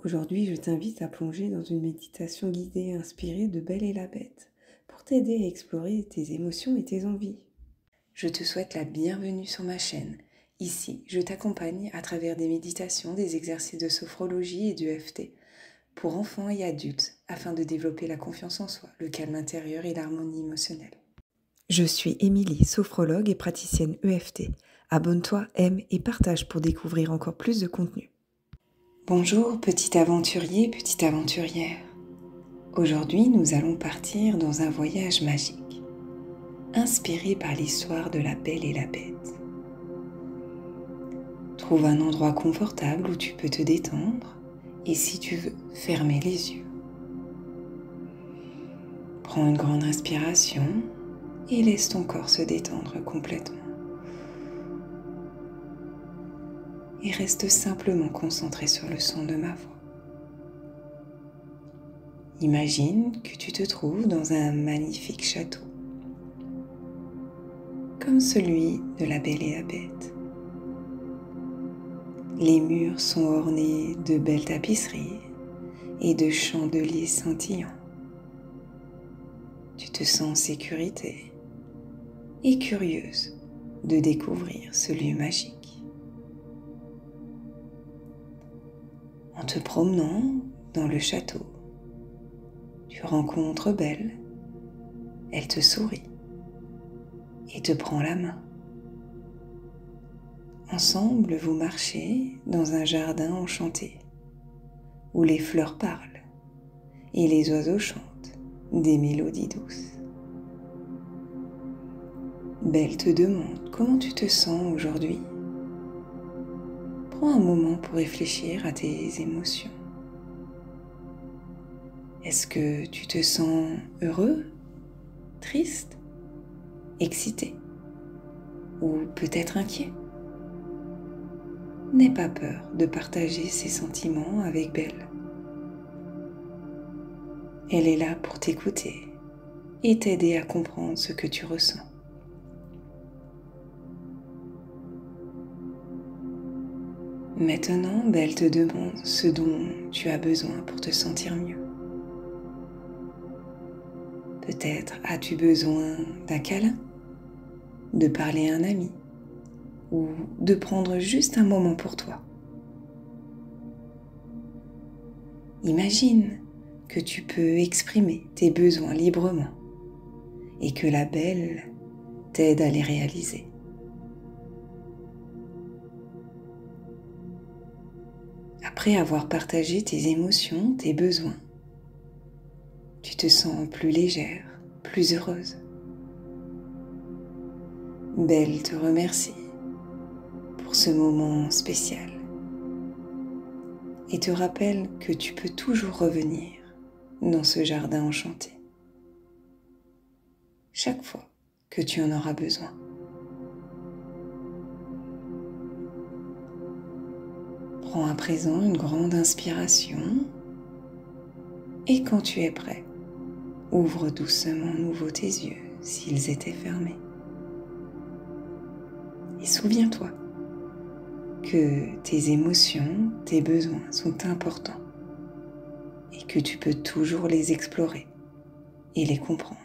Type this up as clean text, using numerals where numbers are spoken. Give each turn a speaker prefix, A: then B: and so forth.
A: Aujourd'hui, je t'invite à plonger dans une méditation guidée inspirée de Belle et la Bête pour t'aider à explorer tes émotions et tes envies. Je te souhaite la bienvenue sur ma chaîne. Ici, je t'accompagne à travers des méditations, des exercices de sophrologie et du EFT pour enfants et adultes afin de développer la confiance en soi, le calme intérieur et l'harmonie émotionnelle. Je suis Émilie, sophrologue et praticienne EFT. Abonne-toi, aime et partage pour découvrir encore plus de contenu. Bonjour petit aventurier, petite aventurière. Aujourd'hui, nous allons partir dans un voyage magique, inspiré par l'histoire de la Belle et la Bête. Trouve un endroit confortable où tu peux te détendre et si tu veux, fermer les yeux. Prends une grande inspiration et laisse ton corps se détendre complètement. Et reste simplement concentré sur le son de ma voix. Imagine que tu te trouves dans un magnifique château, comme celui de la Belle et la Bête. Les murs sont ornés de belles tapisseries et de chandeliers scintillants. Tu te sens en sécurité et curieuse de découvrir ce lieu magique. En te promenant dans le château, tu rencontres Belle. Elle te sourit et te prend la main. Ensemble, vous marchez dans un jardin enchanté où les fleurs parlent et les oiseaux chantent des mélodies douces. Belle te demande comment tu te sens aujourd'hui. Prends un moment pour réfléchir à tes émotions. Est-ce que tu te sens heureux, triste, excité ou peut-être inquiet? N'aie pas peur de partager ces sentiments avec Belle. Elle est là pour t'écouter et t'aider à comprendre ce que tu ressens. Maintenant, Belle te demande ce dont tu as besoin pour te sentir mieux. Peut-être as-tu besoin d'un câlin, de parler à un ami ou de prendre juste un moment pour toi. Imagine que tu peux exprimer tes besoins librement et que la Belle t'aide à les réaliser. Après avoir partagé tes émotions, tes besoins, tu te sens plus légère, plus heureuse. Belle te remercie pour ce moment spécial et te rappelle que tu peux toujours revenir dans ce jardin enchanté chaque fois que tu en auras besoin. Prends à présent une grande inspiration et quand tu es prêt, ouvre doucement à nouveau tes yeux s'ils étaient fermés. Et souviens-toi que tes émotions, tes besoins sont importants et que tu peux toujours les explorer et les comprendre.